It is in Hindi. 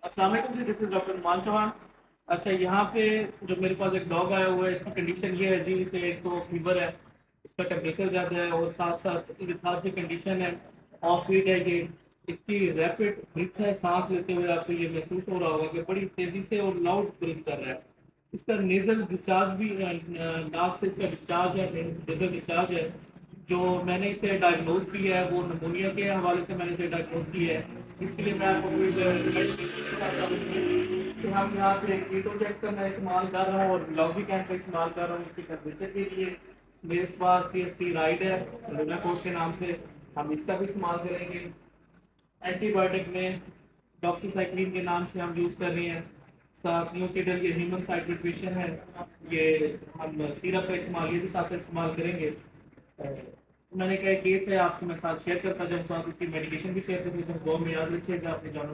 अस्सलाम वालेकुम जी, this is doctor Numan Chauhan. अच्छा, यहाँ पे जो मेरे पास एक डॉग आया हुआ है, इसकी कंडीशन ये है जी, इसे एक तो फीवर है, इसका टेम्परेचर ज़्यादा है और साथ साथ लिथार्जी कंडीशन है, ऑफ फीड है ये। इसकी रैपिड ब्रीथ है, सांस लेते हुए आपको ये महसूस हो रहा होगा कि बड़ी तेज़ी से और लाउड ब्रीथ कर रहा है। इसका नेज़ल डिस्चार्ज भी नाक से इसका डिस्चार्ज है, नेज़ल डिस्चार्ज है। जो मैंने इसे डायग्नोज किया है वो निमोनिया के हवाले से मैंने इसे डायग्नोज किया है। इसके लिए मैं आपको कोई कि हम यहाँ पे कीटो चेक का मैं इस्तेमाल कर रहा हूँ और लॉजी कैन का इस्तेमाल कर रहा हूँ इसके टेम्परेचर के लिए। मेरे पास सी एस टी राइड है लुनाकोड के नाम से, हम इसका भी इस्तेमाल करेंगे। एंटीबायोटिक में डॉक्सीसाइक्लिन के नाम से हम यूज़ कर रहे हैं। साथ न्यूसीडल ये ह्यूमन साइड न्यूट्रिशन है, ये हम सिरप का इस्तेमाल ये भी साथ साथ इस्तेमाल करेंगे। मैंने कहा केस है आपको मैं साथ शेयर करता जाऊँ, साथ उसकी मेडिकेशन भी शेयर करता जाऊँ। दुआ में याद रखिएगा अपने जानवर